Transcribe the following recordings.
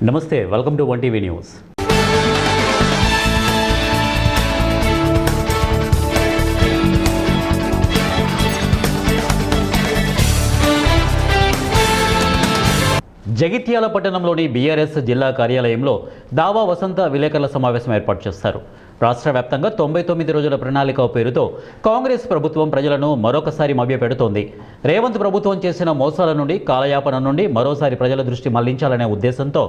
నమస్తే, welcome to 1TV news. Jagtial పట్టణంలోని BRS జిల్లా కార్యాలయంలో దావా వసంత విలేకరుల సమావేశం ఏర్పాటు చేస్తారు. రాష్ట్ర వ్యాప్తంగా 99 రోజుల ప్రణాళిక పేరుతో కాంగ్రెస్ ప్రభుత్వం ప్రజలను మరొకసారి మభ్యపెడుతోంది. రేవంత్ ప్రభుత్వం చేసిన మోసాల నుండి, కాలయాపన నుండి మరోసారి ప్రజల దృష్టి మళ్లించాలనే ఉద్దేశంతో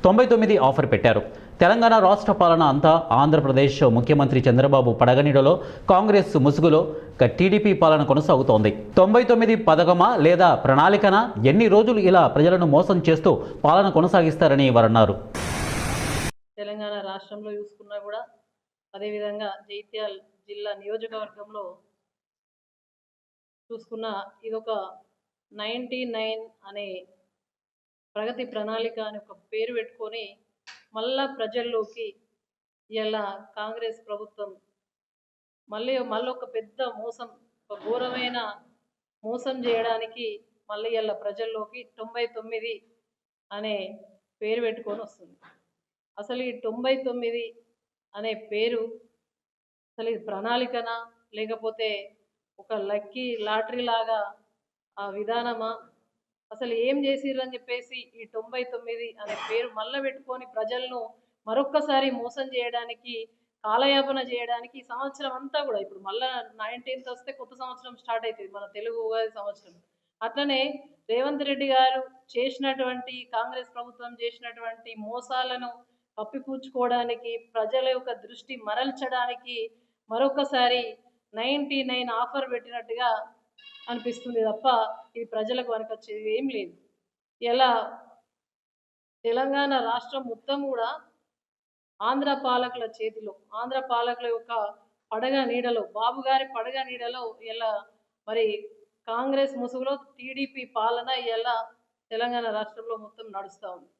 99 ఆఫర్ పెట్టారు. తెలంగాణ రాష్ట్ర పాలన అంతా ఆంధ్రప్రదేశ్ ముఖ్యమంత్రి చంద్రబాబు పడగనీడలో, కాంగ్రెస్ ముసుగులో టీడీపీ పాలన కొనసాగుతోంది. 99 పథకమా లేదా ప్రణాళికనా? ఎన్ని రోజులు ఇలా ప్రజలను మోసం చేస్తూ పాలన కొనసాగిస్తారని వారన్నారు. తెలంగాణ రాష్ట్రంలో చూసుకున్నా కూడా, అదేవిధంగా జగిత్యాల జిల్లా నియోజకవర్గంలో చూసుకున్న ఇదొక 99 అనే ప్రగతి ప్రణాళిక అని ఒక పేరు పెట్టుకొని మళ్ళా ప్రజల్లోకి ఇలా కాంగ్రెస్ ప్రభుత్వం మళ్ళీ ఒక పెద్ద మోసం, ఒక ఘోరమైన మోసం చేయడానికి మళ్ళీ ఇలా ప్రజల్లోకి 99 అనే పేరు పెట్టుకొని వస్తుంది. అసలు ఈ 99 అనే పేరు అసలు ఇది ప్రణాళికనా, లేకపోతే ఒక లక్కీ లాటరీ లాగా ఆ విధానమా? అసలు ఏం చేసిర్రని చెప్పేసి ఈ 99 అనే పేరు మళ్ళీ పెట్టుకొని ప్రజలను మరొక్కసారి మోసం చేయడానికి, కాలయాపన చేయడానికి ఈ సంవత్సరం అంతా కూడా, ఇప్పుడు మళ్ళీ 19th వస్తే కొత్త సంవత్సరం స్టార్ట్ అవుతుంది, మన తెలుగు ఉగాది సంవత్సరం. అట్లనే రేవంత్ రెడ్డి గారు చేసినటువంటి, కాంగ్రెస్ ప్రభుత్వం చేసినటువంటి మోసాలను కప్పిపుచ్చుకోవడానికి, ప్రజల యొక్క దృష్టి మరల్చడానికి మరొకసారి 99 ఆఫర్ పెట్టినట్టుగా అనిపిస్తుంది తప్ప ఇది ప్రజలకు వనకొచ్చేది ఏం లేదు. ఇలా తెలంగాణ రాష్ట్రం మొత్తం కూడా ఆంధ్ర పాలకుల చేతిలో, ఆంధ్ర పాలకుల యొక్క పడగ నీడలో, బాబు గారి పడగ నీడలో ఇలా మరి కాంగ్రెస్ ముసుగులో టీడీపీ పాలన ఇలా తెలంగాణ రాష్ట్రంలో మొత్తం నడుస్తూ ఉంది.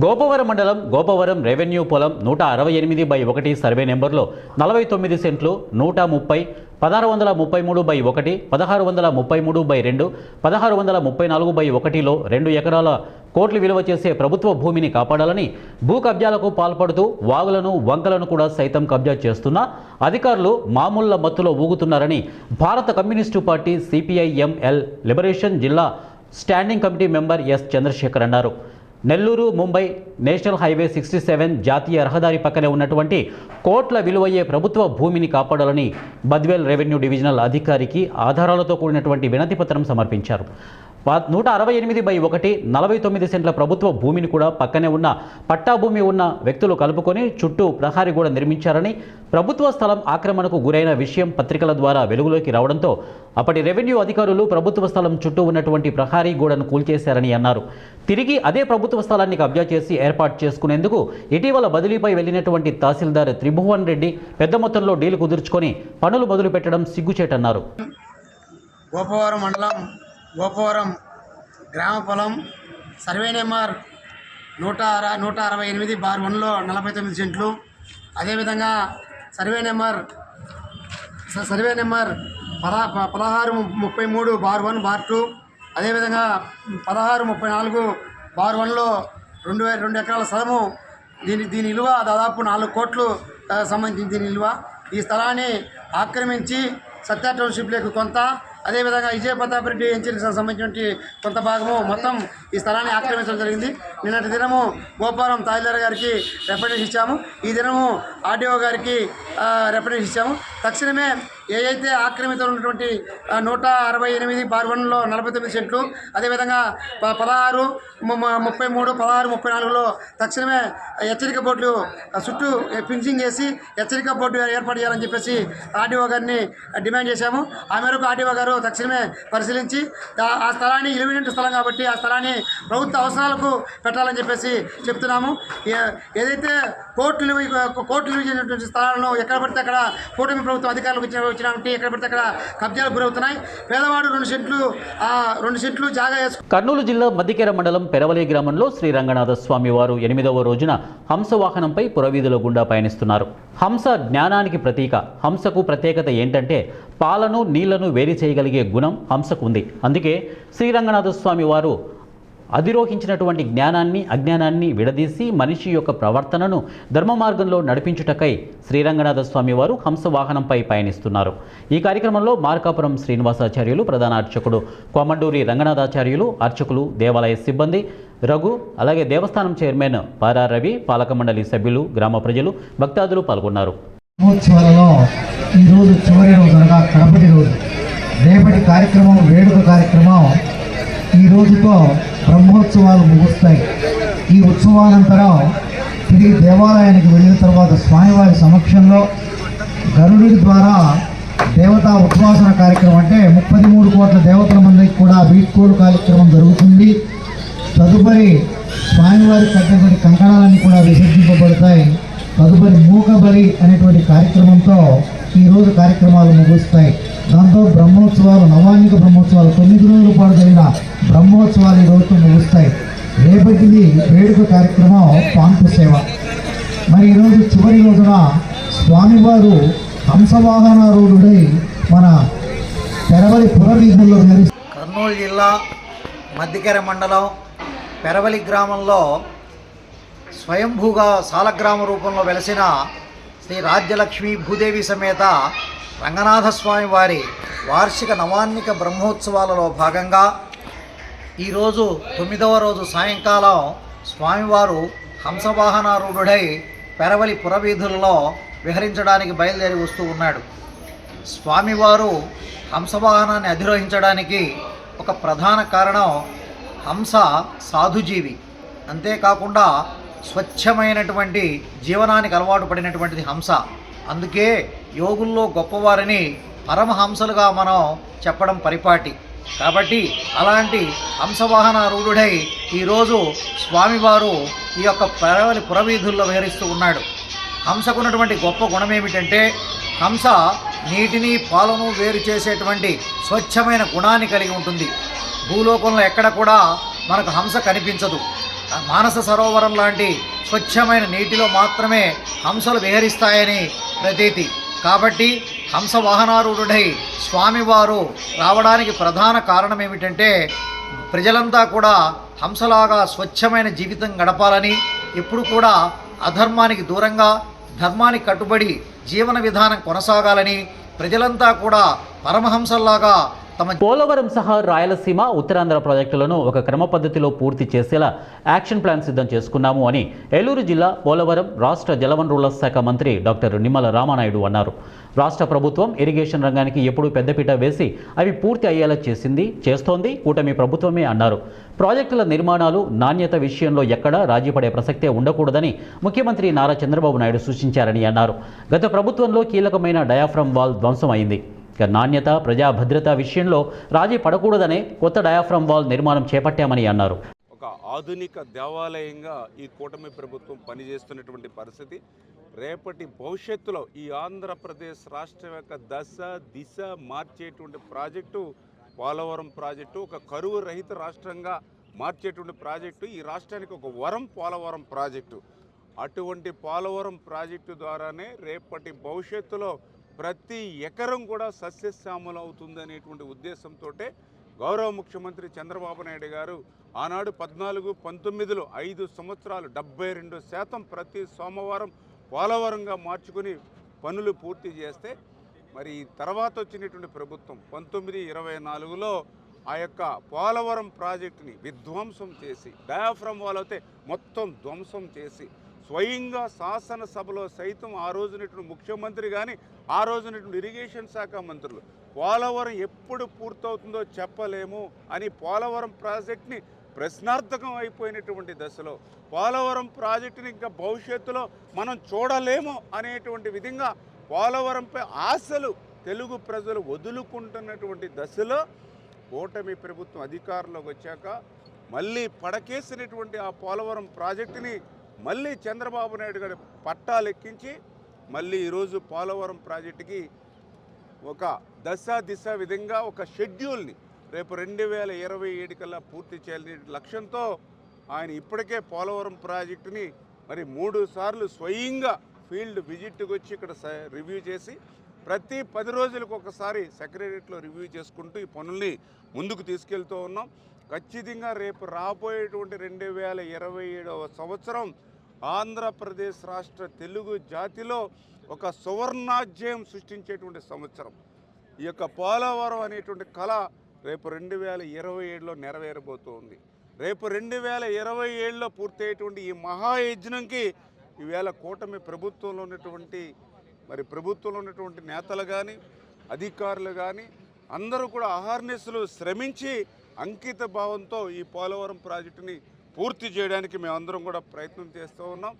గోపవరం మండలం గోపవరం రెవెన్యూ పొలం 168/1 సర్వే నెంబర్లో 49 సెంట్లు 130, 1633/1, 1633/2, 1634/1లో 2 ఎకరాల కోట్లు విలువ చేసే ప్రభుత్వ భూమిని కాపాడాలని భూ కబ్జాలకు పాల్పడుతూ వాగులను, వంకలను కూడా సైతం కబ్జా చేస్తున్న అధికారులు మామూళ్ల మత్తులో ఊగుతున్నారని భారత కమ్యూనిస్టు పార్టీ CPI-ML లిబరేషన్ జిల్లా standing committee member S Chandrashekhar అన్నారు. నెల్లూరు ముంబై నేషనల్ హైవే 67 జాతీయ రహదారి పక్కనే ఉన్నటువంటి కోట్ల విలువయ్యే ప్రభుత్వ భూమిని కాపాడాలని బద్వేల్ రెవెన్యూ డివిజనల్ అధికారికి ఆధారాలతో కూడినటువంటి వినతి పత్రం సమర్పించారు. 168/1 49 సెంట్ల ప్రభుత్వ భూమిని కూడా పక్కనే ఉన్న పట్టా భూమి ఉన్న వ్యక్తులు కలుపుకొని చుట్టూ ప్రహారీ గోడ నిర్మించారని, ప్రభుత్వ స్థలం ఆక్రమణకు గురైన విషయం పత్రికల ద్వారా వెలుగులోకి రావడంతో అప్పటి రెవెన్యూ అధికారులు ప్రభుత్వ స్థలం చుట్టూ ఉన్నటువంటి ప్రహారీ గోడను కూల్చేశారని అన్నారు. తిరిగి అదే ప్రభుత్వ స్థలాన్ని కబ్జా చేసి ఏర్పాటు చేసుకునేందుకు ఇటీవల బదిలీపై వెళ్లినటువంటి తహసీల్దార్ త్రిభువన్ రెడ్డి పెద్ద మొత్తంలో డీలు కుదుర్చుకొని పనులు మొదలు పెట్టడం సిగ్గుచేటన్నారు. గోపవరం మండలం గోపవరం గ్రామ పొలం సర్వే నెంబర్ 168/1లో 49 సెంట్లు, అదేవిధంగా సర్వే నెంబర్ 1633/1/2, అదేవిధంగా 1634/1లో 2 ఎకరాల స్థలము. దీని విలువ దాదాపు 4 కోట్లు సంబంధించిన దీని విలువ. ఈ స్థలాన్ని ఆక్రమించి సత్య టౌన్షిప్లకు కొంత, అదేవిధంగా విజయ ప్రతాప్ రెడ్డి ఎంచీలకు సంబంధించిన కొంత భాగము మొత్తం ఈ స్థలాన్ని ఆక్రమించడం జరిగింది. నిన్నటి దినము గోపారం తహసీల్దార్ గారికి రిప్రజెంటేషన్ ఇచ్చాము. ఈ దినము ఆర్డీఓ గారికి రిప్రజెంటేషన్ ఇచ్చాము. తక్షణమే ఏదైతే ఆక్రమితులు ఉన్నటువంటి 168/1లో 49 సెంట్లు, అదేవిధంగా 1633, 1634లో తక్షణమే హెచ్చరిక బోర్డులు చుట్టూ ఫిన్సింగ్ వేసి హెచ్చరిక బోర్డు ఏర్పాటు చేయాలని చెప్పేసి ఆర్డీఓ గారిని డిమాండ్ చేశాము. ఆ మేరకు ఆర్డీఓ గారు తక్షణమే పరిశీలించి ఆ స్థలాన్ని ఇలిమినెంట్ స్థలం కాబట్టి ఆ స్థలాన్ని ప్రభుత్వ అవసరాలకు పెట్టాలని చెప్పేసి చెప్తున్నాము. ఏదైతే కోర్టులు చేసినటువంటి స్థలాలను ఎక్కడ పడితే అక్కడ కూటమి ప్రభుత్వం అధికారులకు వచ్చినటువంటి ఎక్కడ పడితే అక్కడ కబ్జాలకు గురవుతున్నాయి. పేదవాడు 2 సెంట్లు జాగా వేసుకు. కర్నూలు జిల్లా మద్దికేర మండలం పెరవలి గ్రామంలో శ్రీ రంగనాథ స్వామి వారు 8వ రోజున హంస వాహనంపై పురవీధుల గుండా పయనిస్తున్నారు. హంస జ్ఞానానికి ప్రతీక. హంసకు ప్రత్యేకత ఏంటంటే పాలను, నీళ్లను వేరు చేయగలిగే గుణం హంసకు ఉంది. అందుకే శ్రీరంగనాథ స్వామి వారు అధిరోహించినటువంటి జ్ఞానాన్ని అజ్ఞానాన్ని విడదీసి మనిషి యొక్క ప్రవర్తనను ధర్మ మార్గంలో నడిపించుటకై శ్రీరంగనాథ స్వామి వారు హంసవాహనంపై పయనిస్తున్నారు. ఈ కార్యక్రమంలో మార్కాపురం శ్రీనివాసాచార్యులు, ప్రధాన అర్చకుడు కోమండూరి రంగనాథాచార్యులు, అర్చకులు, దేవాలయ సిబ్బంది, రఘు, అలాగే దేవస్థానం చైర్మన్ పారా రవి, పాలక మండలి సభ్యులు, గ్రామ ప్రజలు, భక్తాదులు పాల్గొన్నారు. బ్రహ్మోత్సవాలలో ఈరోజు చివరి రోజు అనగా కడపటి రోజు. రేపటి కార్యక్రమం వేడుక కార్యక్రమం ఈ రోజుతో బ్రహ్మోత్సవాలు ముగుస్తాయి. ఈ ఉత్సవానంతరం తిరిగి దేవాలయానికి వెళ్ళిన తర్వాత స్వామివారి సమక్షంలో గరుడి ద్వారా దేవతా ఉద్వాసన కార్యక్రమం, అంటే 33 కోట్ల దేవతల మందికి కూడా వీడ్కోలు కార్యక్రమం జరుగుతుంది. తదుపరి స్వామివారి కట్టినటువంటి కంకణాలన్నీ కూడా విసర్జింపబడతాయి. తదుపరి మూకబలి అనేటువంటి కార్యక్రమంతో ఈరోజు కార్యక్రమాలు ముగుస్తాయి. దాంతో బ్రహ్మోత్సవాలు, నవాన్నిక బ్రహ్మోత్సవాలు 9 రోజుల పాటు జరిగిన బ్రహ్మోత్సవాలు ఈ రోజుతో ముగుస్తాయి. రేపటిది వేడుక కార్యక్రమం పాంపు సేవ. మరి ఈరోజు చివరి రోజున స్వామివారు హంసవాహనారూఢుడై మన పెరవలి పురవీధుల్లో కర్నూలు జిల్లా మద్దికెర మండలం పెరవలి గ్రామంలో స్వయంభూగా సాలగ్రామ రూపంలో వెలసిన శ్రీ రాజ్యలక్ష్మి భూదేవి సమేత రంగనాథస్వామి వారి వార్షిక నవాన్నిక బ్రహ్మోత్సవాలలో భాగంగా ఈరోజు 9వ రోజు సాయంకాలం స్వామివారు హంసవాహనారూఢుడై పెరవలి పురవీధులలో విహరించడానికి బయలుదేరి వస్తూ ఉన్నాడు. స్వామివారు హంసవాహనాన్ని అధిరోహించడానికి ఒక ప్రధాన కారణం హంస సాధుజీవి, అంతేకాకుండా స్వచ్ఛమైనటువంటి జీవనానికి అలవాటు పడినటువంటిది హంస. అందుకే యోగుల్లో గొప్పవారిని పరమహంసలుగా మనం చెప్పడం పరిపాటి. కాబట్టి అలాంటి హంసవాహనారూఢుడై ఈరోజు స్వామివారు ఈ యొక్క పెరవలి పురవీధుల్లో విహరిస్తూ ఉన్నాడు. హంసకున్నటువంటి గొప్ప గుణం ఏమిటంటే హంస నీటిని పాలను వేరు చేసేటువంటి స్వచ్ఛమైన గుణాన్ని కలిగి ఉంటుంది. భూలోకంలో ఎక్కడ కూడా మనకు హంస కనిపించదు. మానస సరోవరం లాంటి స్వచ్ఛమైన నీటిలో మాత్రమే హంసలు విహరిస్తాయని ప్రతీతి. కాబట్టి హంస వాహనారూఢుడై స్వామివారు రావడానికి ప్రధాన కారణం ఏమిటంటే ప్రజలంతా కూడా హంసలాగా స్వచ్ఛమైన జీవితం గడపాలని, ఎప్పుడు కూడా అధర్మానికి దూరంగా ధర్మానికి కట్టుబడి జీవన విధానం కొనసాగాలని, ప్రజలంతా కూడా పరమహంసల్లాగా పోలవరం సహా రాయలసీమ, ఉత్తరాంధ్ర ప్రాజెక్టులను ఒక క్రమ పద్ధతిలో పూర్తి చేసేలా యాక్షన్ ప్లాన్ సిద్ధం చేసుకున్నాము అని ఏలూరు జిల్లా పోలవరం రాష్ట్ర జలవనరుల శాఖ మంత్రి డాక్టర్ నిమ్మల రామానాయుడు అన్నారు. రాష్ట్ర ప్రభుత్వం ఇరిగేషన్ రంగానికి ఎప్పుడూ పెద్దపీట వేసి అవి పూర్తి అయ్యేలా చేస్తోంది కూటమి ప్రభుత్వమే అన్నారు. ప్రాజెక్టుల నిర్మాణాలు, నాణ్యత విషయంలో ఎక్కడా రాజీపడే ప్రసక్తే ఉండకూడదని ముఖ్యమంత్రి నారా చంద్రబాబు నాయుడు సూచించారని అన్నారు. గత ప్రభుత్వంలో కీలకమైన డయాఫ్రమ్ వాల్ ధ్వంసం అయింది. నాణ్యత, ప్రజా భద్రత విషయంలో రాజీ పడకూడదనే కొత్త డయాఫ్రమ్ వాల్ నిర్మాణం చేపట్టామని అన్నారు. ఒక ఆధునిక దేవాలయంగా ఈ కూటమి ప్రభుత్వం పనిచేస్తున్నటువంటి పరిస్థితి. రేపటి భవిష్యత్తులో ఈ ఆంధ్రప్రదేశ్ రాష్ట్రం యొక్క దశ దిశ మార్చేటువంటి ప్రాజెక్టు పోలవరం ప్రాజెక్టు. ఒక కరువు రహిత రాష్ట్రంగా మార్చేటువంటి ప్రాజెక్టు. ఈ రాష్ట్రానికి ఒక వరం పోలవరం ప్రాజెక్టు. అటువంటి పోలవరం ప్రాజెక్టు ద్వారానే రేపటి భవిష్యత్తులో ప్రతి ఎకరం కూడా సస్యశ్యామలం అవుతుందనేటువంటి ఉద్దేశంతో గౌరవ ముఖ్యమంత్రి చంద్రబాబు నాయుడు గారు ఆనాడు 14-19లో 5 సంవత్సరాలు 72% ప్రతి సోమవారం పోలవరంగా మార్చుకుని పనులు పూర్తి చేస్తే, మరి తర్వాత వచ్చినటువంటి ప్రభుత్వం 19-24లో ఆ యొక్క పోలవరం ప్రాజెక్టుని విధ్వంసం చేసి, డయాఫ్రమ్ వాల్ అయితే మొత్తం ధ్వంసం చేసి, స్వయంగా శాసనసభలో సైతం ఆ రోజునటువంటి ముఖ్యమంత్రి కానీ ఆ రోజునటువంటి ఇరిగేషన్ శాఖ మంత్రులు పోలవరం ఎప్పుడు పూర్తవుతుందో చెప్పలేము అని పోలవరం ప్రాజెక్ట్ని ప్రశ్నార్థకం అయిపోయినటువంటి దశలో పోలవరం ప్రాజెక్టుని ఇంకా భవిష్యత్తులో మనం చూడలేము అనేటువంటి విధంగా పోలవరంపై ఆశలు తెలుగు ప్రజలు వదులుకుంటున్నటువంటి దశలో కూటమి ప్రభుత్వం అధికారంలోకి వచ్చాక మళ్ళీ పడకేసినటువంటి ఆ పోలవరం ప్రాజెక్టుని మళ్ళీ చంద్రబాబు నాయుడు గారి పట్టాలెక్కించి మళ్ళీ ఈరోజు పోలవరం ప్రాజెక్టుకి ఒక దశ దిశ విధంగా ఒక షెడ్యూల్ని రేపు 2027 కల్లా పూర్తి చేయాలనే లక్ష్యంతో ఆయన ఇప్పటికే పోలవరం ప్రాజెక్టుని మరి 3 సార్లు స్వయంగా ఫీల్డ్ విజిట్కి వచ్చి ఇక్కడ రివ్యూ చేసి ప్రతి 10 రోజులకు ఒకసారి సెక్రటరియట్లో రివ్యూ చేసుకుంటూ ఈ పనుల్ని ముందుకు తీసుకెళ్తూ ఉన్నాం. ఖచ్చితంగా రేపు రాబోయేటువంటి 2027వ సంవత్సరం ఆంధ్రప్రదేశ్ రాష్ట్ర తెలుగు జాతిలో ఒక సువర్ణాధ్యాయం సృష్టించేటువంటి సంవత్సరం. ఈ యొక్క పోలవరం అనేటువంటి కళ రేపు 2027లో నెరవేరబోతోంది. రేపు 2027లో పూర్తయ్యేటువంటి ఈ మహాయజ్ఞంకి ఈవేళ కూటమి ప్రభుత్వంలో ఉన్నటువంటి నేతలు కానీ అధికారులు కానీ అందరూ కూడా అహర్నిశలు శ్రమించి అంకిత భావంతో ఈ పోలవరం ప్రాజెక్టుని పూర్తి చేయడానికి మేమందరం కూడా ప్రయత్నం చేస్తూ ఉన్నాం.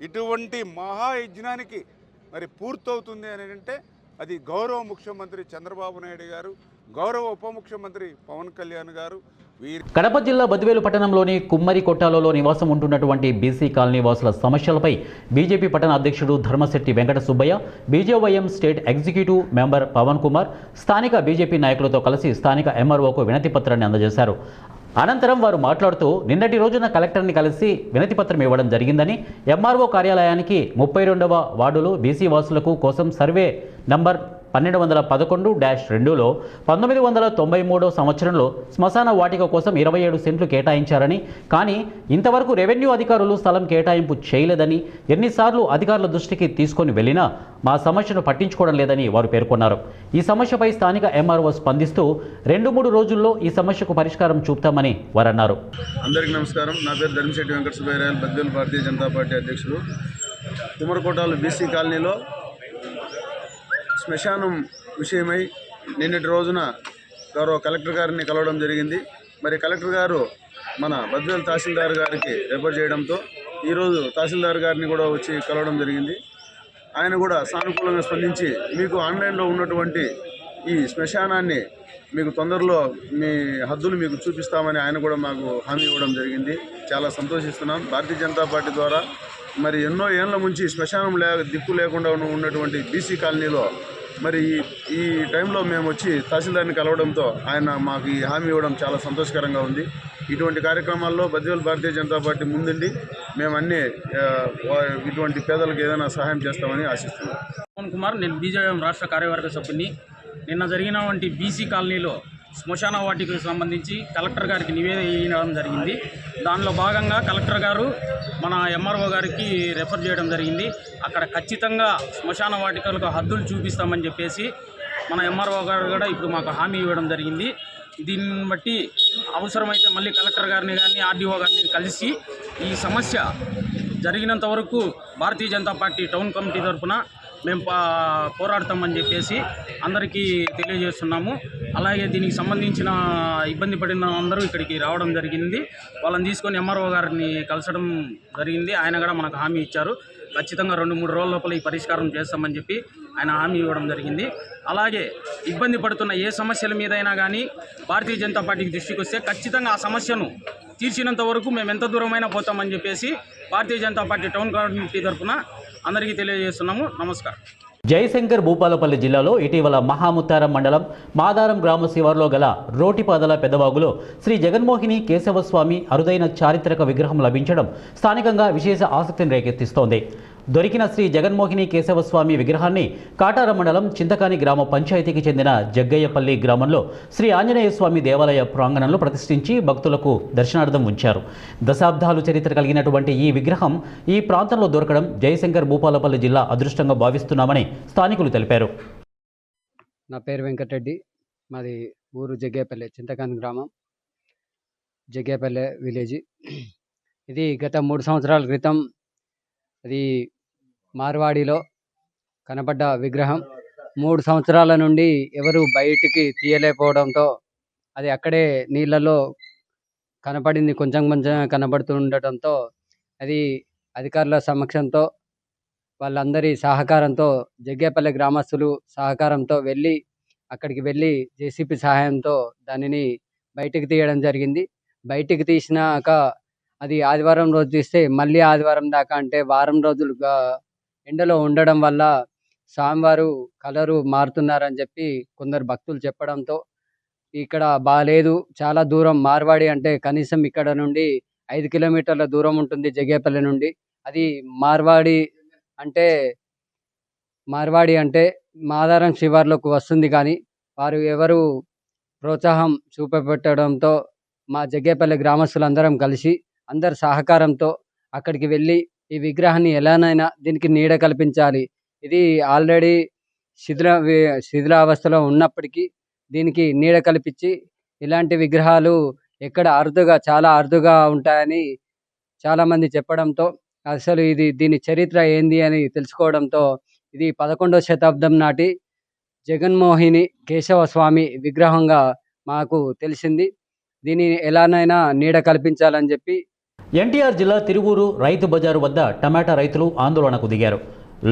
ఇటువంటి మహాయజ్ఞానికి పూర్తవుతుంది అని అంటే అది గౌరవ ముఖ్యమంత్రి చంద్రబాబు నాయుడు గారు, గౌరవ ఉప ముఖ్యమంత్రి పవన్ కళ్యాణ్ గారు. కడప జిల్లా బద్వేలు పట్టణంలోని కుమ్మరి కొట్టాలలో నివాసం ఉంటున్నటువంటి బీసీ కాలనీ వాసుల సమస్యలపై బీజేపీ పట్టణ అధ్యక్షుడు Dharmasetti Venkata Subbaiah, BJYM state executive member Pavan Kumar స్థానిక బీజేపీ నాయకులతో కలిసి స్థానిక ఎంఆర్ఓకు వినతి పత్రాన్ని అందజేశారు. అనంతరం వారు మాట్లాడుతూ నిన్నటి రోజున కలెక్టర్ని కలిసి వినతి పత్రం ఇవ్వడం జరిగిందని, ఎంఆర్ఓ కార్యాలయానికి 32వ వార్డులో బీసీ వాసులకు కోసం సర్వే నంబర్ 1211-2లో 1993 సంవత్సరంలో శ్మశాన వాటిక కోసం 27 సెంట్లు కేటాయించారని, కానీ ఇంతవరకు రెవెన్యూ అధికారులు స్థలం కేటాయింపు చేయలేదని, ఎన్నిసార్లు అధికారుల దృష్టికి తీసుకొని వెళ్ళినా మా సమస్యను పట్టించుకోవడం లేదని వారు పేర్కొన్నారు. ఈ సమస్యపై స్థానిక ఎంఆర్ఓ స్పందిస్తూ 2-3 రోజుల్లో ఈ సమస్యకు పరిష్కారం చూపుతామని వారు అన్నారు. అందరికీ నమస్కారం. నా పేరు ధర్మశెట్టి వెంకట సుబ్బయ్య, బద్వేలు భారతీయ జనతా పార్టీ అధ్యక్షులు. కుమ్మరికోటలో బీసీ కాలనీలో శ్మశానం విషయమై నిన్నటి రోజున గౌరవ కలెక్టర్ గారిని కలవడం జరిగింది. మరి కలెక్టర్ గారు మన బద్వేలు తహసీల్దార్ గారికి రిఫర్ చేయడంతో ఈరోజు తహసీల్దార్ గారిని కూడా వచ్చి కలవడం జరిగింది. ఆయన కూడా సానుకూలంగా స్పందించి మీకు ఆన్లైన్లో ఉన్నటువంటి ఈ శ్మశానాన్ని మీకు తొందరలో మీ హద్దులు మీకు చూపిస్తామని ఆయన కూడా మాకు హామీ ఇవ్వడం జరిగింది. చాలా సంతోషిస్తున్నాం. భారతీయ జనతా పార్టీ ద్వారా మరి ఎన్నో ఏళ్ల నుంచి శ్మశానం దిక్కు లేకుండా ఉన్నటువంటి బీసీ కాలనీలో మరి ఈ టైంలో మేము వచ్చి తహసీల్దార్ని కలవడంతో ఆయన మాకు ఈ హామీ ఇవ్వడం చాలా సంతోషకరంగా ఉంది. ఇటువంటి కార్యక్రమాల్లో బద్వేలు భారతీయ జనతా పార్టీ ముందుండి మేము అన్నీ ఇటువంటి పేదలకు ఏదైనా సహాయం చేస్తామని ఆశిస్తున్నాం. పవన్ కుమార్, నేను బీజేపీ రాష్ట్ర కార్యవర్గ సభ్యుని. నిన్న జరిగినటువంటి బీసీ కాలనీలో శ్మశాన వాటికకు సంబంధించి కలెక్టర్ గారికి నివేదిక ఇవ్వడం జరిగింది. దానిలో భాగంగా కలెక్టర్ గారు మన ఎంఆర్ఓ గారికి రెఫర్ చేయడం జరిగింది. అక్కడ ఖచ్చితంగా శ్మశాన వాటికలకు హద్దులు చూపిస్తామని చెప్పేసి మన ఎంఆర్ఓ గారు కూడా ఇప్పుడు మాకు హామీ ఇవ్వడం జరిగింది. దీన్ని బట్టి అవసరమైతే మళ్ళీ కలెక్టర్ గారిని కానీ ఆర్డీఓ గారిని కలిసి ఈ సమస్య జరిగినంత వరకు Bharatiya Janata party town committee తరఫున మేము పోరాడతామని చెప్పేసి అందరికీ తెలియజేస్తున్నాము. అలాగే దీనికి సంబంధించిన ఇబ్బంది పడిన అందరూ ఇక్కడికి రావడం జరిగింది. వాళ్ళని తీసుకొని ఎంఆర్ఓ గారిని కలిసడం జరిగింది. ఆయన కూడా మనకు హామీ ఇచ్చారు. ఖచ్చితంగా 2-3 రోజుల లోపల ఈ పరిష్కారం చేస్తామని చెప్పి ఆయన హామీ ఇవ్వడం జరిగింది. అలాగే ఇబ్బంది పడుతున్న ఏ సమస్యల మీదైనా కానీ భారతీయ జనతా పార్టీకి దృష్టికి వస్తే ఖచ్చితంగా ఆ సమస్యను తీర్చినంత వరకు మేము ఎంత దూరమైనా పోతామని చెప్పేసి Bharatiya Janata party town committee తరఫున అందరికీ తెలియజేస్తున్నాము. నమస్కారం. జయశంకర్ భూపాలపల్లి జిల్లాలో ఇటీవల మహాముత్తారం మండలం మాదారం గ్రామ శివారులో గల రోటిపాదల పెదవాగులో శ్రీ జగన్మోహిని కేశవస్వామి అరుదైన చారిత్రక విగ్రహం లభించడం స్థానికంగా విశేష ఆసక్తిని రేకెత్తిస్తోంది. దొరికిన శ్రీ జగన్మోహిని కేశవస్వామి విగ్రహాన్ని కాటార మండలం చింతకాని గ్రామ పంచాయతీకి చెందిన జగ్గయ్యపల్లి గ్రామంలో శ్రీ ఆంజనేయ స్వామి దేవాలయ ప్రాంగణంలో ప్రతిష్ఠించి భక్తులకు దర్శనార్థం ఉంచారు. దశాబ్దాలు చరిత్ర కలిగినటువంటి ఈ విగ్రహం ఈ ప్రాంతంలో దొరకడం జయశంకర్ భూపాలపల్లి జిల్లా అదృష్టంగా భావిస్తున్నామని స్థానికులు తెలిపారు. నా పేరు వెంకటరెడ్డి. మాది ఊరు జగ్గయ్యపల్లె, చింతకాని గ్రామం, జగ్గయ్యపల్లె విలేజ్. ఇది గత 3 సంవత్సరాల క్రితం అది మార్వాడిలో కనబడ్డ విగ్రహం. 3 సంవత్సరాల నుండి ఎవరు బయటికి తీయలేకపోవడంతో అది అక్కడే నీళ్ళలో కనపడింది. కొంచెం కొంచెం కనబడుతూ ఉండటంతో అది అధికారుల సమక్షంతో వాళ్ళందరి సహకారంతో జగ్గయ్యపల్లె గ్రామస్తులు సహకారంతో అక్కడికి వెళ్ళి జేసీపీ సహాయంతో దానిని బయటికి తీయడం జరిగింది. బయటికి తీసినాక అది ఆదివారం రోజు తీస్తే మళ్ళీ ఆదివారం దాకా, అంటే వారం రోజులుగా ఎండలో ఉండడం వల్ల స్వామివారు కలరు మారుతున్నారని చెప్పి కొందరు భక్తులు చెప్పడంతో ఇక్కడ బాలేదు, చాలా దూరం, మార్వాడి అంటే కనీసం ఇక్కడ నుండి 5 కిలోమీటర్ల దూరం ఉంటుంది జగ్గయ్యపల్లె నుండి. అది మార్వాడి అంటే మాదారం శివార్లోకి వస్తుంది, కానీ వారు ఎవరు ప్రోత్సాహం చూపబెట్టడంతో మా జగ్గేపల్లి గ్రామస్తులందరం కలిసి అందరి సహకారంతో అక్కడికి వెళ్ళి ఈ విగ్రహాన్ని ఎలానైనా దీనికి నీడ కల్పించాలి. ఇది ఆల్రెడీ శిథిలావస్థలో ఉన్నప్పటికీ దీనికి నీడ కల్పించి ఇలాంటి విగ్రహాలు ఎక్కడ చాలా అరుదుగా ఉంటాయని చాలామంది చెప్పడంతో అసలు దీని చరిత్ర ఏంది అని తెలుసుకోవడంతో ఇది 11వ శతాబ్దం నాటి జగన్మోహిని కేశవ స్వామి విగ్రహంగా మాకు తెలిసింది. దీనిని ఎలానైనా నీడ కల్పించాలని చెప్పి ఎన్టీఆర్ జిల్లా తిరువూరు రైతు బజారు వద్ద టమాటా రైతులు ఆందోళనకు దిగారు.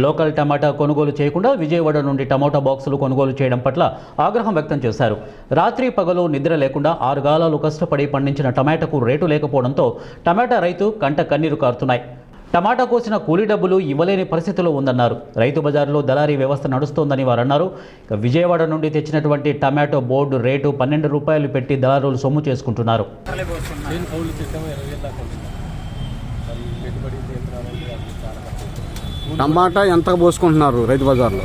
లోకల్ టమాటా కొనుగోలు చేయకుండా విజయవాడ నుండి టమాటా బాక్సులు కొనుగోలు చేయడం పట్ల ఆగ్రహం వ్యక్తం చేశారు. రాత్రి పగలు నిద్ర లేకుండా 6 గాలాలు కష్టపడి పండించిన టమాటాకు రేటు లేకపోవడంతో టమాటా రైతు కంట కన్నీరు కారుతున్నాయి. టమాటా కోసిన కూలీ డబ్బులు ఇవ్వలేని పరిస్థితిలో ఉందన్నారు. రైతు బజార్లో దళారీ వ్యవస్థ నడుస్తోందని వారు అన్నారు. విజయవాడ నుండి తెచ్చినటువంటి టమాటో బోర్డు రేటు 12 రూపాయలు పెట్టి దళారులు సొమ్ము చేసుకుంటున్నారు. టమాటా ఎంత పోసుకుంటున్నారు రైతు బజార్లో?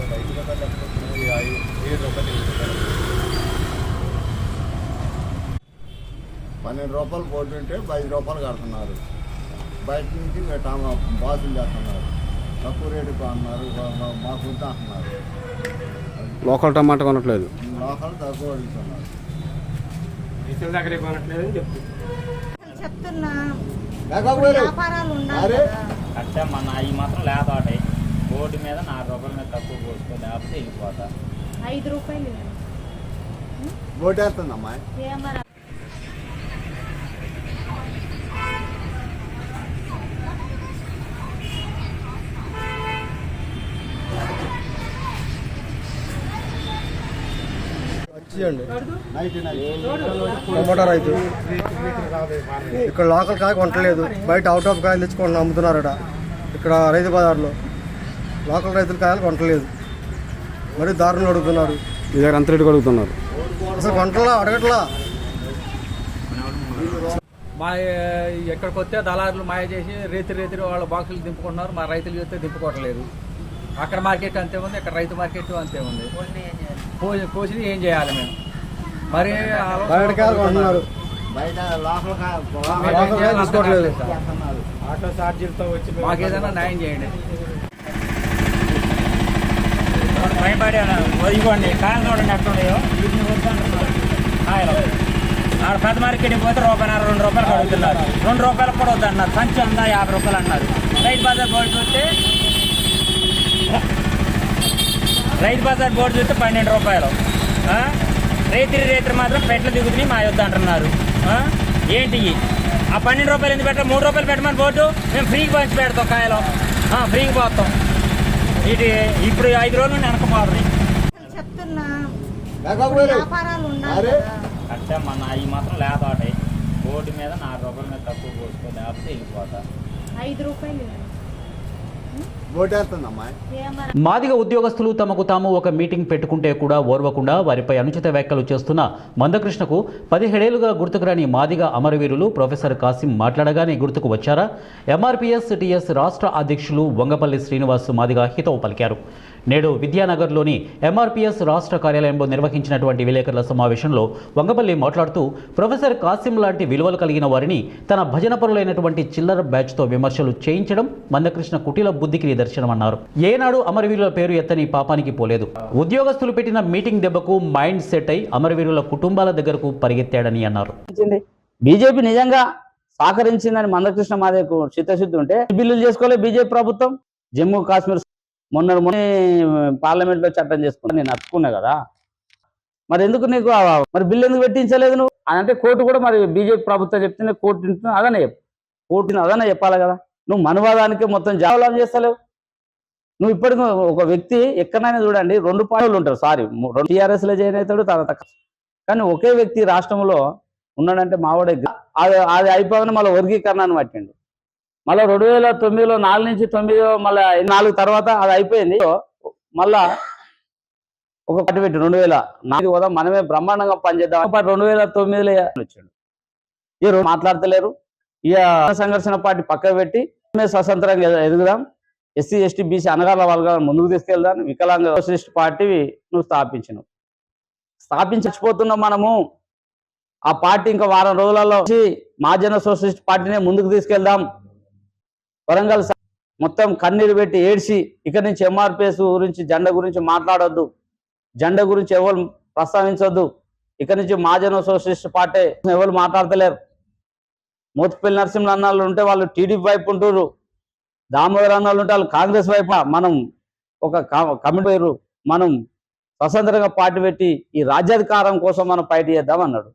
12 రూపాయలు పోతుంటే 10 రూపాయలు కడుతున్నారు. బయట నుంచి బాసులు చేస్తున్నారు, తక్కువ రేటుకు అన్నారు, మాకు అంటున్నారు. లోకల్ టమాటా కొనట్లేదు, లోకల్ తక్కువ అడుగుతున్నారు. అంటే మన అవి మాత్రం లేపాటాయి. బోర్డు మీద 4 రూపాయల మీద తక్కువ పోసుకో, లేకపోతే వెళ్ళిపోతా. 5 రూపాయలు బోటేస్తుందమ్మా. టమాటా రైతు ఇక్కడ లోకల్ కాయ కొనట్లేదు, బయట అవుట్ ఆఫ్ కాయలు తెచ్చుకొని అమ్ముతున్నారట. ఇక్కడ రైతు బజార్లో లోకల్ రైతుల కాయలు కొనట్లేదు, మరి దారుణం అడుగుతున్నారు. మీ దగ్గర ఎంత రేటు అడుగుతున్నారు? అసలు కొంటలా, అడగట్లా. మా ఎక్కడికి వస్తే దళారులు మాయ చేసి రేతి వాళ్ళ బాక్సులు దింపుకుంటున్నారు. మా రైతులు చూస్తే దింపుకోవట్లేదు. అక్కడ మార్కెట్ అంతే ఉంది, ఇక్కడ రైతు మార్కెట్ అంతే ఉంది. కోసి ఏం చేయాలి మేము? మరి ఆటో ఛార్జీలతో వచ్చి మాకు ఏదైనా న్యాయం చేయండి. ఇవ్వండి కాయలు చూడండి ఎక్కడ ఉన్నాయో. కాయలు ఆడ పెద్ద మార్కెట్కి పోతే ₹1.5 2 రూపాయలు అడుగుతున్నారు. 2 రూపాయలు కూడా వద్దన్నారు. సంచి ఉందా 50 రూపాయలు అన్నారు. రైతు బజార్ బోర్డు చూస్తే ₹12 రూపాయలు. రేత్రి మాత్రం పెట్లు దిగుతున్నాయి మా యొద్ద అంటున్నారు. ఏంటి ఆ 12 రూపాయలు ఎందుకు పెట్టాలి? 3 రూపాయలు పెట్టమని బోర్డు మేము ఫ్రీకి పంచి పెడతాం. కాయలు ఫ్రీకి పోతాం. ఇది ఇప్పుడు 5 రోజులు వెనకపోతుంది. అంటే మన అవి మాత్రం లేపాటాయి. బోర్డు మీద 4 రూపాయల మీద తక్కువ పోసుకో, లేకపోతే వెళ్ళిపోతా. 5 రూపాయలు మాదిగ ఉద్యోగస్తులు తమకు తాము ఒక మీటింగ్ పెట్టుకుంటే కూడా ఓర్వకుండా వారిపై అనుచిత వ్యాఖ్యలు చేస్తున్న మందకృష్ణకు 17 ఏళ్లుగా గుర్తుకు రాని మాదిగ అమరవీరులు ప్రొఫెసర్ కాసిం మాట్లాడగానే గుర్తుకు వచ్చారా? ఎంఆర్పీఎస్ టీఎస్ రాష్ట్ర అధ్యక్షులు వంగపల్లి శ్రీనివాస్ మాదిగ హితవు పలికారు. నేడు విద్యానగర్లోని ఎంఆర్పీఎస్ రాష్ట్ర కార్యాలయంలో నిర్వహించినటువంటి విలేకరుల సమావేశంలో వంగపల్లి మాట్లాడుతూ ప్రొఫెసర్ కాసిం లాంటి విలువలు కలిగిన వారిని తన భజన పరులైనటువంటి చిల్లర బ్యాచ్తో విమర్శలు చేయించడం మందకృష్ణ కుటిల బుద్ధికి నిదర్శనమన్నారు. ఏనాడు అమరవీరుల పేరు ఎత్తని పాపానికి పోలేదు. ఉద్యోగస్తులు పెట్టిన మీటింగ్ దెబ్బకు మైండ్ సెట్ అయి అమరవీరుల కుటుంబాల దగ్గరకు పరిగెత్తాడని అన్నారు. బీజేపీ నిజంగా సహకరించిందని మందకృష్ణ మాదేకు చిత్తశుద్ధి ఉంటే బిల్లులు చేసుకోలేదు బీజేపీ ప్రభుత్వం. జమ్మూ కాశ్మీర్ మొన్న పార్లమెంట్లో చట్టం చేసుకున్నా, నేను నచ్చుకున్నా కదా. మరి ఎందుకు నీకు మరి బిల్లు ఎందుకు పెట్టించలేదు నువ్వు? అంటే కోర్టు కూడా మరి బీజేపీ ప్రభుత్వం చెప్తే కోర్టు అదనే చెప్పాలి కదా. నువ్వు మనవాదానికి మొత్తం జవాబు చేస్తలేవు. నువ్వు ఇప్పటికి ఒక వ్యక్తి ఎక్కడైనా చూడండి 2 పార్టీలు ఉంటారు. సారీ, 2 టీఆర్ఎస్లో జాయిన్ అవుతాడు తర్వాత. కానీ ఒకే వ్యక్తి రాష్ట్రంలో ఉన్నాడంటే మావాడే. అది అయిపోగానే మళ్ళీ వర్గీకరణను పట్టిండు. మళ్ళీ 2009లో 4 నుంచి 9 మళ్ళీ 4 తర్వాత అది అయిపోయింది. మళ్ళా ఒక పార్టీ పెట్టి 2004 కూడా మనమే బ్రహ్మాండంగా పనిచేద్దాం. 2009లో వచ్చాడు. ఈ రోజు మాట్లాడతలేరు. ఇక సంఘర్షణ పార్టీ పక్క పెట్టి స్వతంత్రంగా ఎదుగుదాం, ఎస్సీ ఎస్టీ బీసీ అనగాల వర్గాలను ముందుకు తీసుకెళ్దాను వికలాంగ సోషలిస్ట్ పార్టీ నువ్వు స్థాపించకపోతున్నాం మనము. ఆ పార్టీ ఇంకా వారం రోజులలో మహాజన సోషలిస్ట్ పార్టీనే ముందుకు తీసుకెళ్దాం. వరంగల్ మొత్తం కన్నీరు పెట్టి ఏడ్చి ఇక్కడి నుంచి ఎంఆర్పిఎస్ గురించి జెండా గురించి మాట్లాడొద్దు, జెండా గురించి ఎవరు ప్రస్తావించొద్దు. ఇక్కడి నుంచి మహాజన సోషలిస్ట్ పార్టీ ఎవరు మాట్లాడతలేరు. మోత్పల్లి నరసింహ అన్నాళ్ళు ఉంటే వాళ్ళు టీడీపీ వైపు ఉంటున్నారు, దామోదర్ అన్నాళ్ళు ఉంటే వాళ్ళు కాంగ్రెస్ వైపు. మనం ఒక కమిటీ మనం స్వతంత్రంగా పార్టీ పెట్టి ఈ రాజ్యాధికారం కోసం మనం ఫైట్ చేద్దాం అన్నాడు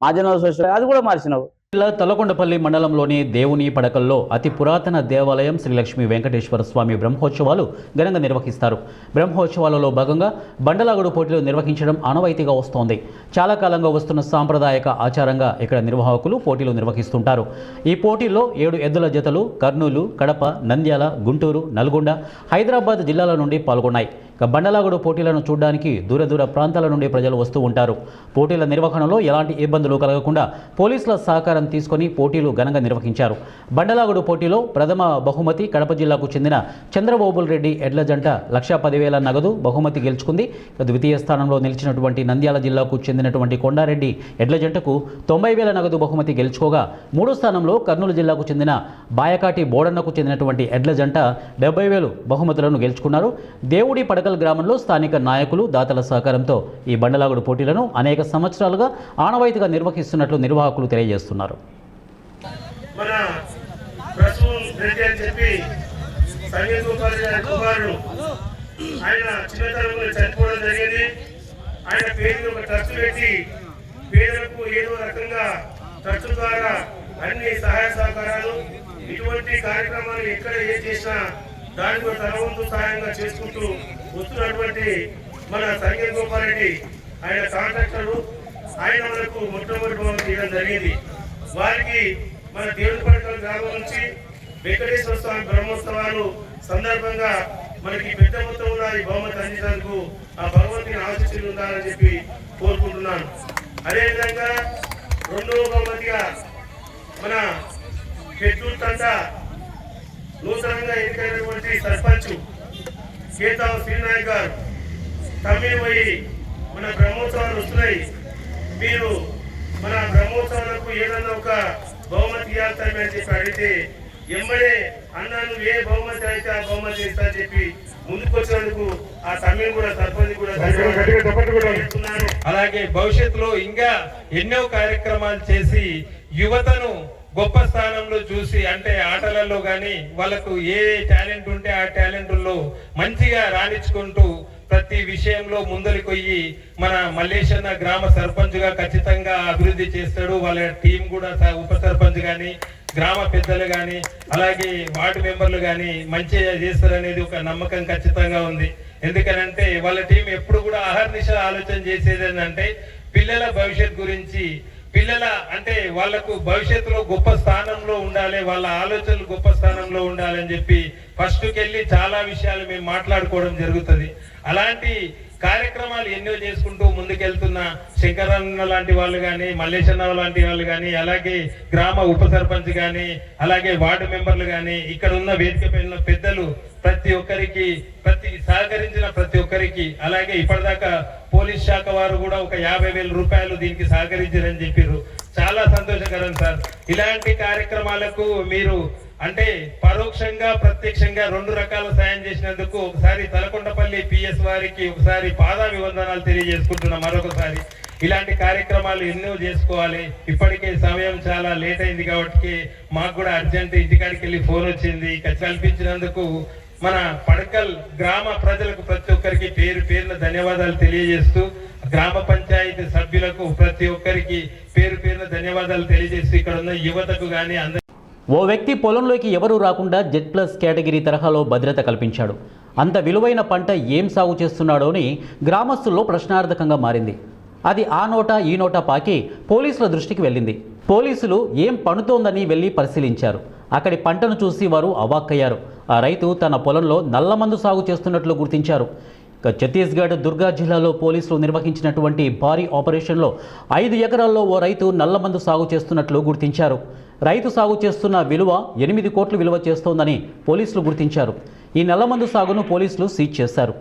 మహాజన సోషలిస్ట్. అది కూడా మార్చినావు. జిల్లా తలకొండపల్లి మండలంలోని దేవుని పడకల్లో అతి పురాతన దేవాలయం శ్రీ లక్ష్మీ వెంకటేశ్వర స్వామి బ్రహ్మోత్సవాలు ఘనంగా నిర్వహిస్తారు. బ్రహ్మోత్సవాలలో భాగంగా బండలాగుడు పోటీలు నిర్వహించడం ఆనవాయితీగా వస్తోంది. చాలా కాలంగా వస్తున్న సాంప్రదాయక ఆచారంగా ఇక్కడ నిర్వాహకులు పోటీలు నిర్వహిస్తుంటారు. ఈ పోటీల్లో 7 ఎద్దుల జతలు కర్నూలు, కడప, నంద్యాల, గుంటూరు, నల్గొండ, హైదరాబాద్ జిల్లాల నుండి పాల్గొన్నాయి. బండలాగుడు పోటీలను చూడడానికి దూర ప్రాంతాల నుండి ప్రజలు వస్తూ ఉంటారు. పోటీల నిర్వహణలో ఎలాంటి ఇబ్బందులు కలగకుండా పోలీసుల సహకారం తీసుకొని పోటీలు ఘనంగా నిర్వహించారు. బండలాగుడు పోటీలో ప్రథమ బహుమతి కడప జిల్లాకు చెందిన చంద్రబాబుల్ రెడ్డి ఎడ్ల జంట 1,10,000 నగదు బహుమతి గెలుచుకుంది. ద్వితీయ స్థానంలో నిలిచినటువంటి నంద్యాల జిల్లాకు చెందినటువంటి కొండారెడ్డి ఎడ్ల జంటకు 90,000 నగదు బహుమతి గెలుచుకోగా, 3వ స్థానంలో కర్నూలు జిల్లాకు చెందిన బాయకాటి బోడన్నకు చెందినటువంటి ఎడ్ల జంట 70,000 బహుమతులను గెలుచుకున్నారు. దేవుడి పడకల గ్రామంలో స్థానిక నాయకులు, దాతల సహకారంతో ఈ బండలాగుడు పోటీలను అనేక సంవత్సరాలుగా ఆనవాయితీగా నిర్వహిస్తున్నట్లు నిర్వాహకులు తెలియజేస్తున్నారు. మన ప్రసూన్ రెడ్డి అని చెప్పి సంగీత గోపాల్ గారి కుమారుడు, ఆయన చిన్నతనంలో చనిపోవడం జరిగింది. ఆయన పేరుని ఒక ట్రస్ట్ పెట్టి పేదలకు ఏదో రకంగా ట్రస్ట్ ద్వారా అన్ని సహాయ సహకారాలు, ఇటువంటి కార్యక్రమాలు ఎక్కడ ఏ చేసినా దానికి తన వంతు సహాయంగా చేసుకుంటూ వస్తున్నటువంటి మన సంగీత గోపాల్ రెడ్డి, ఆయన కాంట్రాక్టరు, ఆయన మనకు మొట్టమొదటి బహుమతి ఇవ్వడం జరిగింది. వారికి మన దేవుని పడకల గ్రామం నుంచి వెంకటేశ్వర స్వామి బ్రహ్మోత్సవాలు సందర్భంగా మనకి పెద్ద మొత్తంలో ఈ బహుమతి అందించేందుకు ఆ భగవంతుని ఆశీస్సులు ఉండాలని చెప్పి కోరుకుంటున్నాను. అదేవిధంగా 2వ బహుమతిగా మన పెద్దూరు తండ నూతనంగా ఎన్నికైనటువంటి సర్పంచ్ కేతావ శ్రీనాయక్ గారు తమిళమయ్యి మన బ్రహ్మోత్సవాలు వస్తున్నాయి, మీరు మన బ్రహ్మోత్సవాలకు ఏదన్నా ఒక బహుమతి ఇవ్వాలి అని చెప్పి అడిగితే ఎమ్మడే అన్నా నువ్వు ఏ బహుమతి అయితే ఆ బహుమతి ఇస్తా అని చెప్పి ముందుకు వచ్చినందుకు ఆ తమిళ కూడా సర్పంచ్ కూడా. అలాగే భవిష్యత్తులో ఇంకా ఎన్నో కార్యక్రమాలు చేసి యువతను గొప్ప స్థానంలో చూసి, అంటే ఆటలలో కానీ వాళ్ళకు ఏ టాలెంట్ ఉంటే ఆ టాలెంట్లో మంచిగా రాణించుకుంటూ ప్రతి విషయంలో ముందరికొయ్యి మన మల్లేశన్న గ్రామ సర్పంచ్గా ఖచ్చితంగా అభివృద్ధి చేస్తాడు. వాళ్ళ టీం కూడా ఉప సర్పంచ్ కానీ గ్రామ పెద్దలు కానీ అలాగే వార్డు మెంబర్లు కానీ మంచిగా చేస్తారనేది ఒక నమ్మకం ఖచ్చితంగా ఉంది. ఎందుకనంటే వాళ్ళ టీం ఎప్పుడు కూడా అహర్నిశ ఆలోచన చేసేది ఏంటంటే పిల్లల భవిష్యత్ గురించి, పిల్లల అంటే వాళ్లకు భవిష్యత్తులో గొప్ప స్థానంలో ఉండాలి, వాళ్ళ ఆలోచనలు గొప్ప స్థానంలో ఉండాలని చెప్పి ఫస్ట్కి వెళ్ళి చాలా విషయాలు మేము మాట్లాడుకోవడం జరుగుతుంది. అలాంటి కార్యక్రమాలు ఎన్నో చేసుకుంటూ ముందుకెళ్తున్న శంకరన్న లాంటి వాళ్ళు కానీ, మల్లేశన్న లాంటి వాళ్ళు కానీ, అలాగే గ్రామ ఉప సర్పంచ్ కానీ, అలాగే వార్డు మెంబర్లు కానీ, ఇక్కడ ఉన్న వేదిక పైన పెద్దలు ప్రతి ఒక్కరికి సహకరించిన ప్రతి ఒక్కరికి, అలాగే ఇప్పటిదాకా పోలీస్ శాఖ వారు కూడా ఒక 50,000 రూపాయలు దీనికి సహకరించారని చెప్పారు. చాలా సంతోషకరం సార్. ఇలాంటి కార్యక్రమాలకు మీరు అంటే పరోక్షంగా ప్రత్యక్షంగా 2 రకాల సాయం చేసినందుకు ఒకసారి తలకొండపల్లి పిఎస్ వారికి ఒకసారి పాదాభివందనాలు తెలియజేసుకుంటున్నా. మరొకసారి ఇలాంటి కార్యక్రమాలు ఎన్నో చేసుకోవాలి. ఇప్పటికే సమయం చాలా లేట్ అయింది కాబట్టి మాకు కూడా అర్జెంట్ ఇంటికాడికి వెళ్ళి ఫోన్ వచ్చింది. కల్పించినందుకు మన పడకల్ గ్రామ ప్రజలకు ప్రతి ఒక్కరికి పేరున ధన్యవాదాలు తెలియజేస్తూ, గ్రామ పంచాయతీ సభ్యులకు ప్రతి ఒక్కరికి పేరున ధన్యవాదాలు తెలియజేస్తూ, ఇక్కడ ఉన్న యువతకు కానీ ఓ వ్యక్తి పొలంలోకి ఎవరూ రాకుండా Z+ కేటగిరీ తరహాలో భద్రత కల్పించాడు. అంత విలువైన పంట ఏం సాగు చేస్తున్నాడో అని గ్రామస్తుల్లో ప్రశ్నార్థకంగా మారింది. అది ఆ నోటా ఈ నోటా పాకి పోలీసుల దృష్టికి వెళ్ళింది. పోలీసులు ఏం పండుతోందని వెళ్ళి పరిశీలించారు. అక్కడి పంటను చూసి వారు అవాక్కయ్యారు. ఆ రైతు తన పొలంలో నల్లమందు సాగు చేస్తున్నట్లు గుర్తించారు. ఛత్తీస్గఢ్ దుర్గా జిల్లాలో పోలీసులు నిర్వహించినటువంటి భారీ ఆపరేషన్లో 5 ఎకరాల్లో ఓ రైతు నల్లమందు సాగు చేస్తున్నట్లు గుర్తించారు. రైతు సాగు చేస్తున్న విలువ 8 కోట్లు విలువ చేస్తోందని పోలీసులు గుర్తించారు. ఈ నల్లమందు సాగును పోలీసులు సీజ్ చేశారు.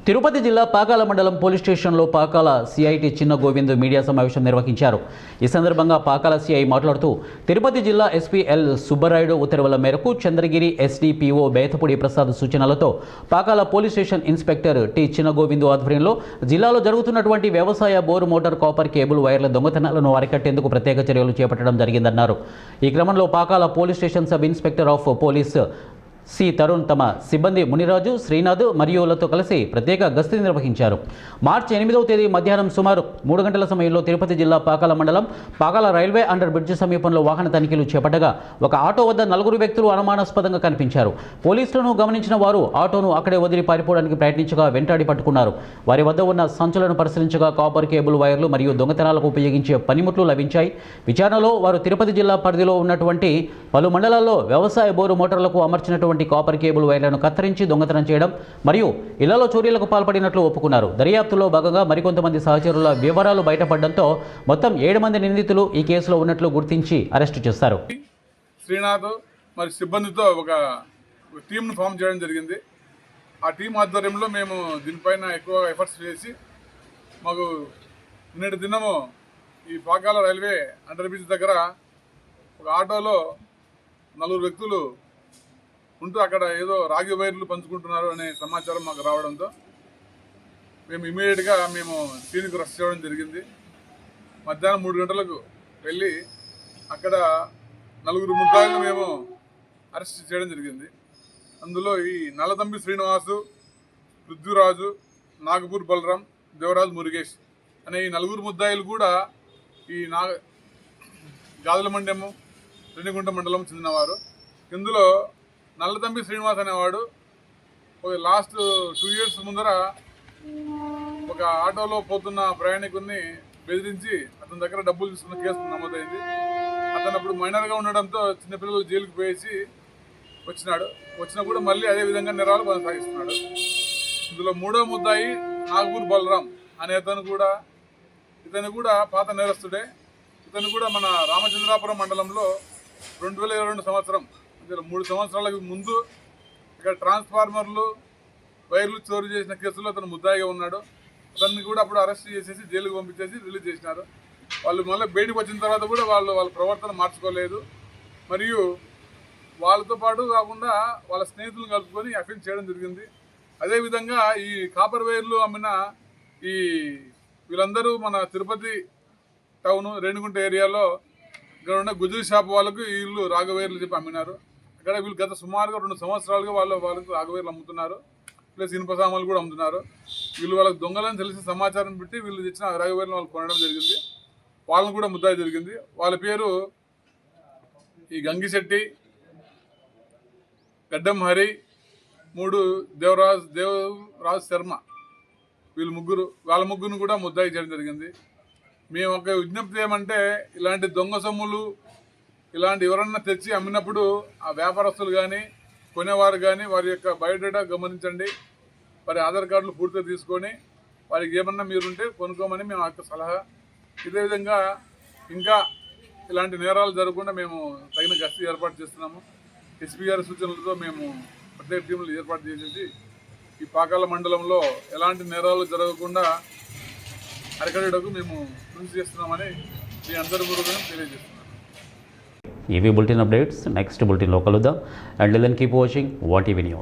తిరుపతి జిల్లా పాకాల మండలం పోలీస్ స్టేషన్లో పాకాల సిఐటి చిన్న గోవింద్ మీడియా సమావేశం నిర్వహించారు. ఈ సందర్భంగా పాకాల సిఐ మాట్లాడుతూ తిరుపతి జిల్లా ఎస్పీ ఎల్ సుబ్బరాయుడు ఉత్తర్వుల మేరకు చంద్రగిరి ఎస్డిపిఓ బేతపూడి ప్రసాద్ సూచనలతో Pakala police station inspector T చిన్న గోవింద్ ఆధ్వర్యంలో జిల్లాలో జరుగుతున్నటువంటి వ్యవసాయ బోరు మోటార్ కాపర్ కేబుల్ వైర్ల దొంగతనాలను అరికట్టేందుకు ప్రత్యేక చర్యలు చేపట్టడం జరిగిందన్నారు. ఈ క్రమంలో Pakala police station sub inspector of police C Tarun తమ సిబ్బంది మునిరాజు, శ్రీనాథ్ మరియులతో కలిసి ప్రత్యేక గస్తీ నిర్వహించారు. మార్చి 8వ తేదీ మధ్యాహ్నం సుమారు 3 గంటల సమయంలో తిరుపతి జిల్లా పాకాల మండలం పాకాల రైల్వే అండర్ బ్రిడ్జి సమీపంలో వాహన తనిఖీలు చేపట్టగా ఒక ఆటో వద్ద 4 వ్యక్తులు అనుమానాస్పదంగా కనిపించారు. పోలీసులను గమనించిన వారు ఆటోను అక్కడే వదిలి పారిపోవడానికి ప్రయత్నించగా వెంటాడి పట్టుకున్నారు. వారి వద్ద ఉన్న సంచులను పరిశీలించగా కాపర్ కేబుల్ వైర్లు మరియు దొంగతనాలకు ఉపయోగించే పనిముట్లు లభించాయి. విచారణలో వారు తిరుపతి జిల్లా పరిధిలో ఉన్నటువంటి పలు మండలాల్లో వ్యవసాయ బోరు మోటార్లకు అమర్చినటువంటి కాపర్ కేబుల్ వైర్లను కత్తిరించి దొంగతనం చేయడం మరియు ఇళ్లలో చోరీలకు పాల్పడినట్లు ఒప్పుకున్నారు. దర్యాప్తులో భాగంగా మరికొంతమంది సహచరుల వివరాలు బయటపడడంతో మొత్తం 7 మంది నిందితులు ఈ కేసులో ఉన్నట్లు గుర్తించి అరెస్టు చేశారు. శ్రీనాథ్ మరి సిబ్బందితో ఒక టీంను ఫామ్ చేయడం జరిగింది. ఆ టీం ఆధ్వర్యంలో మేము దీనిపైన ఎక్కువ ఎఫర్ట్స్ చేసి మాకు నిన్నటి దినము ఈ పాకాల రైల్వే అండర్ బ్రిడ్జ్ దగ్గర ఒక ఆటోలో 4 వ్యక్తులు ఉంటూ అక్కడ ఏదో రాగి వైర్లు పంచుకుంటున్నారు అనే సమాచారం మాకు రావడంతో మేము ఇమీడియట్గా సీన్కి రష్ చేయడం జరిగింది. మధ్యాహ్నం 3 గంటలకు వెళ్ళి అక్కడ 4 ముద్దాయిలను మేము అరెస్ట్ చేయడం జరిగింది. అందులో ఈ నల్లతంబి శ్రీనివాసు, పృథ్వీరాజు, నాగపూర్ బలరాం, దేవరాజు మురుగేష్ అనే ఈ 4 ముద్దాయిలు కూడా ఈ గాజులమండెము రేణిగుంట మండలం చెందినవారు. ఇందులో నల్లతంబి శ్రీనివాస్ అనేవాడు లాస్ట్ 2 years ముందర ఒక ఆటోలో పోతున్న ప్రయాణికుడిని బెదిరించి అతని దగ్గర డబ్బులు తీసుకున్న కేసు నమోదైంది. అతను అప్పుడు మైనర్గా ఉండడంతో చిన్నపిల్లలు జైలుకి పోయేసి వచ్చినా కూడా మళ్ళీ అదే విధంగా నేరాలు కొనసాగిస్తున్నాడు. ఇందులో 3వ ముద్దాయి నాగపూర్ బలరాం అనే ఇతను కూడా పాత నేరస్తుడే. ఇతను కూడా మన రామచంద్రాపురం మండలంలో 2022 సంవత్సరం 3 సంవత్సరాలకు ముందు ఇక్కడ ట్రాన్స్ఫార్మర్లు వైర్లు చోరీ చేసిన కేసులో అతను ముద్దాయిగా ఉన్నాడు. అతన్ని కూడా అప్పుడు అరెస్ట్ చేసేసి జైలుకు పంపించేసి రిలీజ్ చేసినారు. వాళ్ళు మళ్ళీ బయటకు వచ్చిన తర్వాత కూడా వాళ్ళ ప్రవర్తన మార్చుకోలేదు. మరియు వాళ్ళతో పాటు కాకుండా వాళ్ళ స్నేహితులను కలుపుకొని అఫెన్స్ చేయడం జరిగింది. అదేవిధంగా ఈ కాపర్ వైర్లు అమ్మిన వీళ్ళందరూ మన తిరుపతి టౌన్ రేణిగుంట ఏరియాలో ఇక్కడ ఉన్న గుజరీ షాప్ వాళ్ళకు వీళ్ళు రాగవైర్లు చెప్పి అమ్మినారు. అక్కడ వీళ్ళు గత సుమారుగా 2 సంవత్సరాలుగా వాళ్ళకు రాగవైర్లు అమ్ముతున్నారు, ప్లస్ ఇనుప సామాన్లు కూడా అమ్ముతున్నారు. వీళ్ళు వాళ్ళకి దొంగలని తెలిసిన సమాచారం పెట్టి వీళ్ళు తెచ్చిన రాగవైర్లు వాళ్ళు కొనడం జరిగింది. వాళ్ళని కూడా ముద్దాయి జరిగింది. వాళ్ళ పేరు ఈ గంగిశెట్టి, గడ్డం హరి, 3 దేవరాజ్ శర్మ, వాళ్ళ ముగ్గురు కూడా ముద్దాయి చేయడం జరిగింది. మేము ఒక విజ్ఞప్తి ఏమంటే ఇలాంటి దొంగ సొమ్ములు ఇలాంటి ఎవరన్నా తెచ్చి అమ్మినప్పుడు ఆ వ్యాపారస్తులు కానీ కొనేవారు కానీ వారి యొక్క బయోడేటా గమనించండి. వారి ఆధార్ కార్డులు పూర్తిగా తీసుకొని వారికి ఏమన్నా మీరుంటే కొనుక్కోమని మేము యొక్క సలహా. ఇదే విధంగా ఇంకా ఇలాంటి నేరాలు జరగకుండా మేము తగిన గస్తీ ఏర్పాటు చేస్తున్నాము. ఎస్పీ గారి సూచనలతో మేము ప్రత్యేక టీంలు ఏర్పాటు చేసేసి ఈ పాకాల మండలంలో ఎలాంటి నేరాలు జరగకుండా అరికట్టకు మేము కృషి చేస్తున్నామని మీ అందరి పూర్వకంగా తెలియజేస్తున్నాం. ఇవి బులెటిన్ అప్డేట్స్. నెక్స్ట్ బులెటిన్లో కలుద్దాం. అండ్ దెన్ కీప్ వాచింగ్ వాటీవీ న్యూస్.